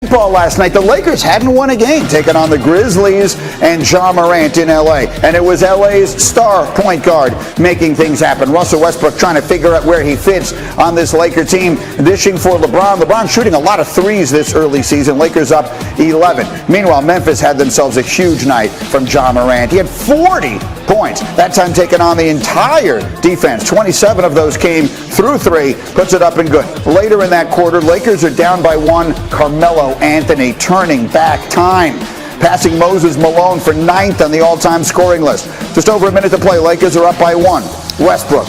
Ball last night, the Lakers hadn't won a game, taking on the Grizzlies and Ja Morant in L.A. And it was L.A.'s star point guard making things happen. Russell Westbrook trying to figure out where he fits on this Laker team, dishing for LeBron. LeBron shooting a lot of threes this early season. Lakers up 11. Meanwhile, Memphis had themselves a huge night from Ja Morant. He had 40 points, that time taking on the entire defense. 27 of those came through three, puts it up and good. Later in that quarter, Lakers are down by one. Carmelo Anthony turning back time, passing Moses Malone for 9th on the all-time scoring list. Just over a minute to play. Lakers are up by 1. Westbrook,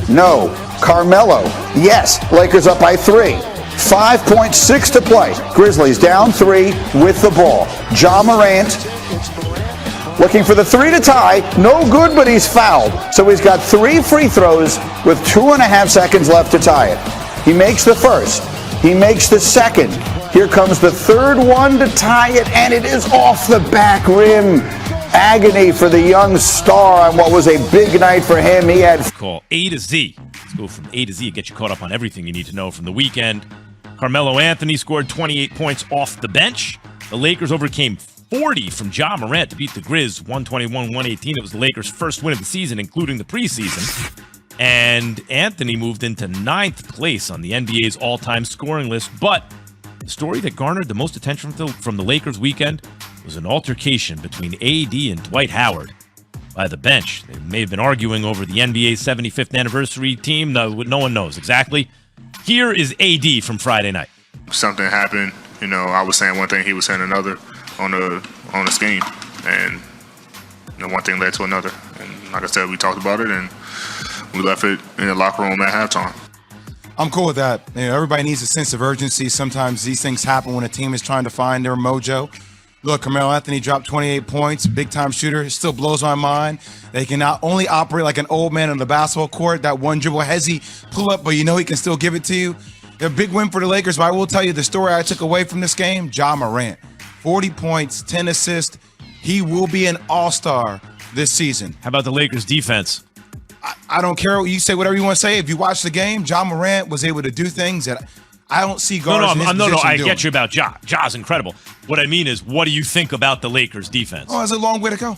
no. Carmelo, yes. Lakers up by 3. 5.6 to play. Grizzlies down 3 with the ball. Ja Morant looking for the 3 to tie. No good, but he's fouled. So he's got 3 free throws with 2.5 seconds left to tie it. He makes the first. He makes the second. Here comes the third one to tie it, and it is off the back rim. Agony for the young star on what was a big night for him. He had call A to Z. Let's go from A to Z. Get you caught up on everything you need to know from the weekend. Carmelo Anthony scored 28 points off the bench. The Lakers overcame 40 from Ja Morant to beat the Grizz 121-118. It was the Lakers' first win of the season, including the preseason. And Anthony moved into 9th place on the NBA's all-time scoring list. But the story that garnered the most attention from the Lakers weekend was an altercation between AD and Dwight Howard by the bench. They may have been arguing over the NBA's 75th anniversary team. No one knows exactly. Here is AD from Friday night. Something happened. I was saying one thing, he was saying another on the scheme. And one thing led to another. And like I said, we talked about it, and we left it in the locker room at halftime. I'm cool with that. Everybody needs a sense of urgency. Sometimes these things happen when a team is trying to find their mojo. Look, Carmelo Anthony dropped 28 points, big-time shooter. It still blows my mind. They can not only operate like an old man on the basketball court, that one dribble hezzy pull up, but he can still give it to you. A big win for the Lakers, but I will tell you the story I took away from this game, Ja Morant. 40 points, 10 assists. He will be an all-star this season. How about the Lakers' defense? I don't care. You say whatever you want to say. If you watch the game, Ja Morant was able to do things that I don't see guards in his position I doing. get you about Ja. Ja's incredible. What I mean is, what do you think about the Lakers' defense? Oh, that's a long way to go.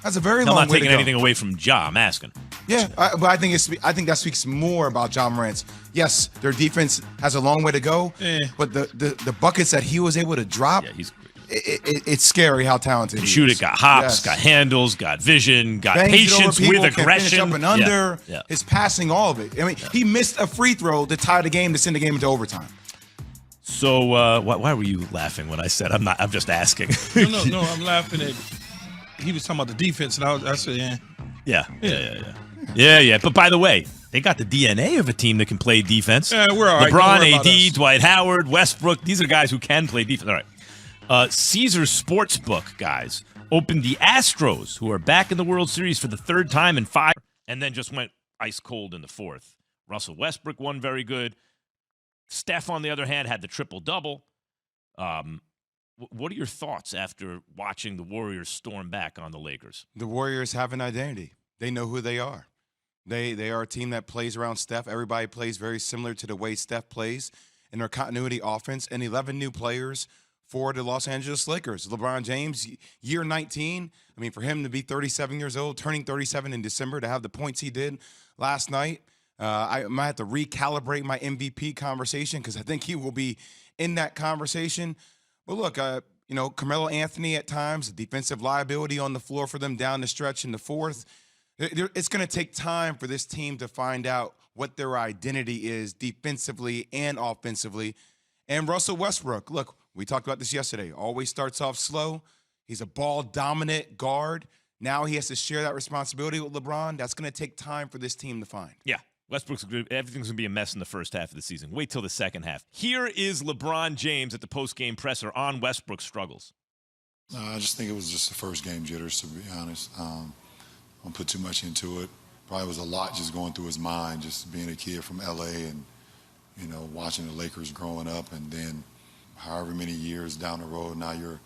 That's a very long way to go. I'm not taking anything away from Ja. I'm asking. Yeah, but I think that speaks more about Ja Morant's. Yes, their defense has a long way to go, but the buckets that he was able to drop. Yeah, he's. It's scary how talented he is. Shoot it, got hops, got handles, got vision, got patience with aggression. Up and under, his passing, all of it. He missed a free throw to tie the game, to send the game into overtime. So why were you laughing when I said I'm not? I'm just asking. No, I'm laughing at. He was talking about the defense, and I said, Yeah. But by the way, they got the DNA of a team that can play defense. Yeah, we're all right. LeBron, AD, Dwight Howard, Westbrook. These are guys who can play defense. All right. Caesars Sportsbook, guys, opened the Astros, who are back in the World Series for the 3rd time in 5, and then just went ice cold in the 4th. Russell Westbrook won very good. Steph, on the other hand, had the triple-double. What are your thoughts after watching the Warriors storm back on the Lakers? The Warriors have an identity. They know who they are. They are a team that plays around Steph. Everybody plays very similar to the way Steph plays in their continuity offense, and 11 new players for the Los Angeles Lakers. LeBron James, year 19. For him to be 37 years old, turning 37 in December, to have the points he did last night, I might have to recalibrate my MVP conversation because I think he will be in that conversation. But look, Carmelo Anthony at times, a defensive liability on the floor for them down the stretch in the 4th. It's going to take time for this team to find out what their identity is defensively and offensively. And Russell Westbrook, look, we talked about this yesterday. Always starts off slow. He's a ball-dominant guard. Now he has to share that responsibility with LeBron. That's going to take time for this team to find. Yeah, everything's going to be a mess in the first half of the season. Wait till the second half. Here is LeBron James at the post-game presser on Westbrook's struggles. I just think it was just the first game jitters, to be honest. I don't put too much into it. Probably was a lot just going through his mind, just being a kid from L.A. and, watching the Lakers growing up, and then however many years down the road, now you're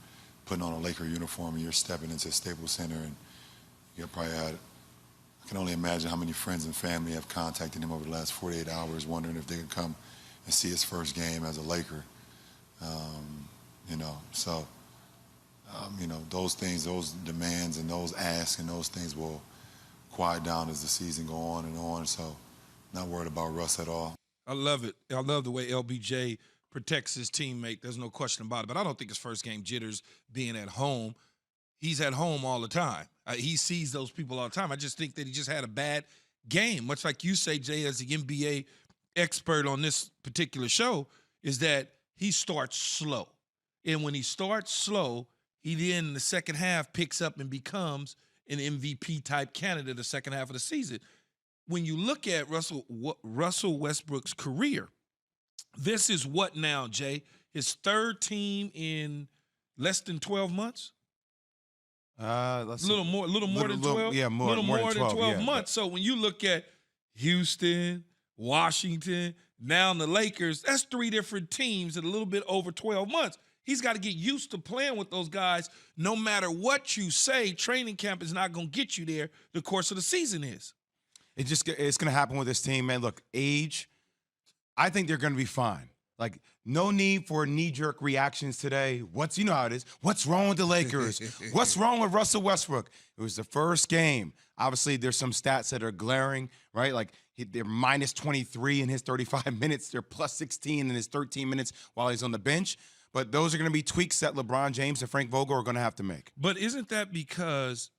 putting on a Laker uniform and you're stepping into Staples Center, and you probably had, I can only imagine how many friends and family have contacted him over the last 48 hours wondering if they could come and see his first game as a Laker. So, those things, those demands and those asks and those things will quiet down as the season go on and on. So, not worried about Russ at all. I love it. I love the way LBJ protects his teammate. There's no question about it. But I don't think it's first game jitters being at home. He's at home all the time. He sees those people all the time. I just think that he just had a bad game, much like you say, Jay, as the NBA expert on this particular show, is that he starts slow. And when he starts slow, he then in the second half picks up and becomes an MVP-type candidate the second half of the season. When you look at Russell Westbrook's career, this is what now, Jay? His third team in less than 12 months? A little more than 12? Yeah, more than 12 months. So when you look at Houston, Washington, now the Lakers, that's 3 different teams in a little bit over 12 months. He's got to get used to playing with those guys. No matter what you say, training camp is not going to get you there. The course of the season is. It's going to happen with this team, man. Look, age, I think they're going to be fine. Like, no need for knee-jerk reactions today. You know how it is. What's wrong with the Lakers? What's wrong with Russell Westbrook? It was the first game. Obviously, there's some stats that are glaring, right? Like, they're minus 23 in his 35 minutes. They're plus 16 in his 13 minutes while he's on the bench. But those are going to be tweaks that LeBron James and Frank Vogel are going to have to make. But isn't that because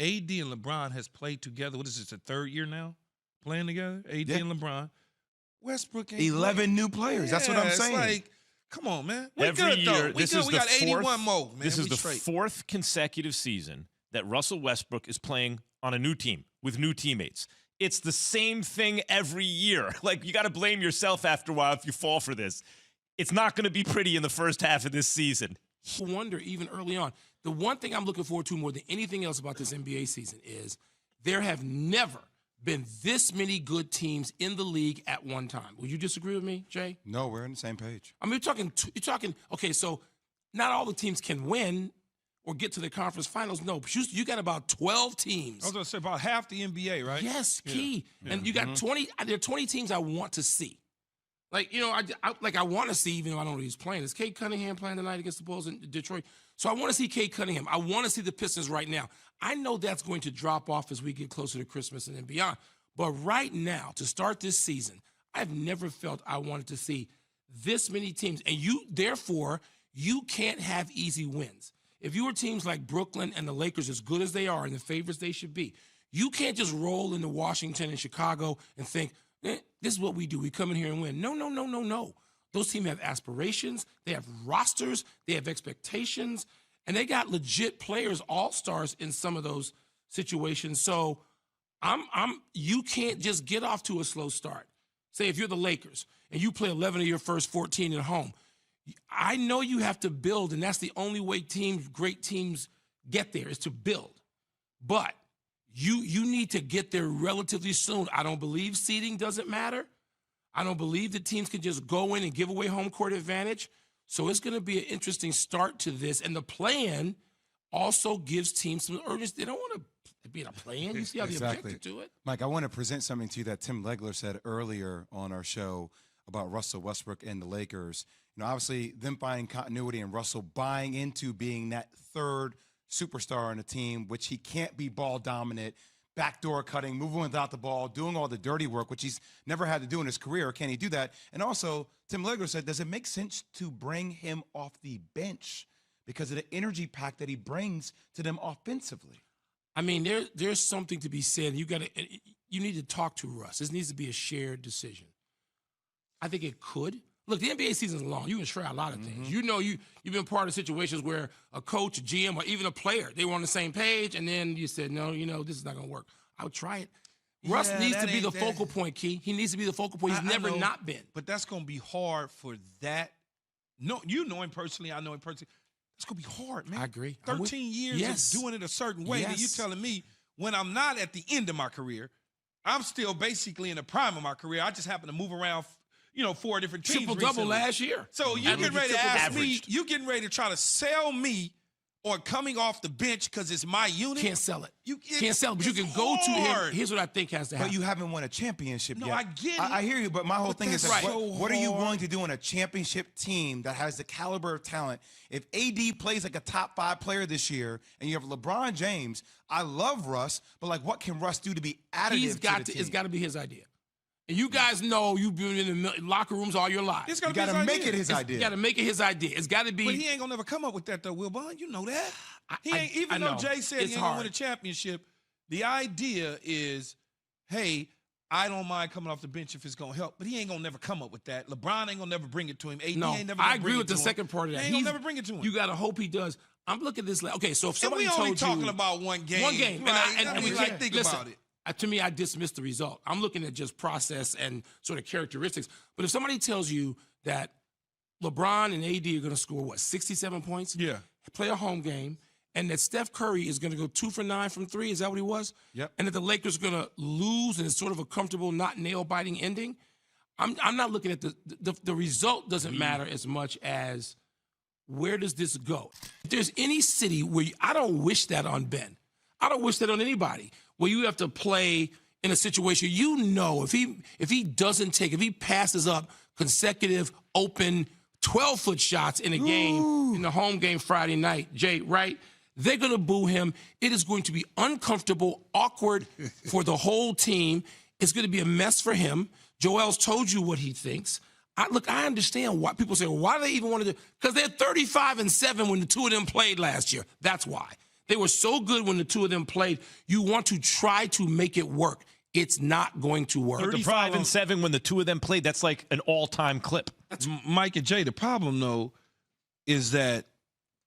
AD and LeBron has played together? What is this, the third year now playing together? AD and LeBron. Westbrook ain't 11 playing. New players. That's what I'm saying. It's like, come on, man. We Every good, year, though. We this good. is We the got 81 more, man. This is the straight. 4th consecutive season that Russell Westbrook is playing on a new team with new teammates. It's the same thing every year. Like, you got to blame yourself after a while if you fall for this. It's not going to be pretty in the first half of this season. I wonder, even early on, the one thing I'm looking forward to more than anything else about this NBA season is there have never been this many good teams in the league at one time. Will you disagree with me, Jay? No, we're on the same page. I mean, you're talking, okay, so not all the teams can win or get to the conference finals. No, but you got about 12 teams. I was going to say about half the NBA, right? Yes, key. Yeah. And you got 20, there are 20 teams I want to see. Like, I want to see, even though I don't know who's playing. Is Cade Cunningham playing tonight against the Bulls in Detroit? So I want to see Cade Cunningham. I want to see the Pistons right now. I know that's going to drop off as we get closer to Christmas and then beyond. But right now, to start this season, I've never felt I wanted to see this many teams. And therefore, you can't have easy wins. If you were teams like Brooklyn and the Lakers, as good as they are and the favorites they should be, you can't just roll into Washington and Chicago and think, this is what we do. We come in here and win. No. Those teams have aspirations. They have rosters. They have expectations. And they got legit players, all-stars in some of those situations. So you can't just get off to a slow start. Say if you're the Lakers and you play 11 of your first 14 at home, I know you have to build, and that's the only way great teams get there is to build. But you need to get there relatively soon. I don't believe seeding doesn't matter. I don't believe that teams can just go in and give away home court advantage. So it's going to be an interesting start to this. And the plan also gives teams some urgency. They don't want to be in a play-in. You see how they objected to it? Mike, I want to present something to you that Tim Legler said earlier on our show about Russell Westbrook and the Lakers. Obviously, them finding continuity and Russell buying into being that third superstar on the team, which he can't be ball dominant, backdoor cutting, moving without the ball, doing all the dirty work, which he's never had to do in his career. Can he do that? And also, Tim Legler said, does it make sense to bring him off the bench because of the energy pack that he brings to them offensively? I mean, there's something to be said. You need to talk to Russ. This needs to be a shared decision. I think it could. Look, the NBA season is long. You can try a lot of things. You've been part of situations where a coach, a GM, or even a player, they were on the same page, and then you said, no, this is not going to work. I would try it. Russ needs to be the focal point, Key. He needs to be the focal point. He's never not been. But that's going to be hard for that. No, you know him personally. I know him personally. It's going to be hard, man. I agree. 13 years of doing it a certain way. And you're telling me when I'm not at the end of my career, I'm still basically in the prime of my career. I just happen to move around 4 different teams. Triple-double last year. So you getting ready to ask me, you getting ready to try to sell me or coming off the bench because it's my unit. Can't sell it. You can't sell it, but you can go to him. Here's what I think has to happen. But you haven't won a championship yet. I get it. I hear you, but my whole thing is, that's like, so what are you hard. willing to do in a championship team that has the caliber of talent? If AD plays like a top 5 player this year, and you have LeBron James, I love Russ, but like, what can Russ do to be additive to the team? It's got to be his idea. And you guys know you've been in the locker rooms all your lives. It's You got to make it his You idea. got to make it his idea. It's got to be. But he ain't gonna never come up with that though, Will Bond. You know that. He ain't. I Even though know. Jay said It's he ain't gonna hard. win a championship, the idea is, hey, I don't mind coming off the bench if it's gonna help. But he ain't gonna never come up with that. LeBron ain't gonna never bring it to him. AD No, ain't never. I gonna agree bring with it to the him. second part of that. He ain't gonna never bring it to him. You got to hope he does. I'm looking at this. Okay, so if and somebody we only told talking you about one game. one game, Right? and we like can't think listen, about it. To me, I dismiss the result. I'm looking at just process and sort of characteristics. But if somebody tells you that LeBron and AD are going to score, what, 67 points? Yeah. Play a home game, and that Steph Curry is going to go 2 for 9 from 3, is that what he was? Yep. And that the Lakers are going to lose, and it's sort of a comfortable, not nail-biting ending. I'm not looking at the result doesn't matter as much as where does this go? If there's any city where I don't wish that on Ben. I don't wish that on anybody, where you have to play in a situation, if he passes up consecutive open 12-foot shots in a game, in the home game Friday night, Jay, right? They're going to boo him. It is going to be uncomfortable, awkward for the whole team. It's going to be a mess for him. Joel's told you what he thinks. I understand why people say, well, why do they even want to do? Because they're 35-7 when the two of them played last year. That's why. They were so good when the two of them played. You want to try to make it work. It's not going to work. 35-7 when the two of them played. That's like an all-time clip. Mike and Jay, the problem, though, is that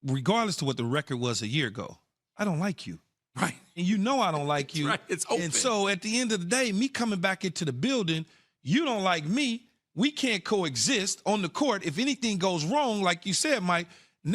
regardless to what the record was a year ago, I don't like you. Right. And you know I don't like you. Right. It's open. And so at the end of the day, me coming back into the building, you don't like me. We can't coexist on the court. If anything goes wrong, like you said, Mike,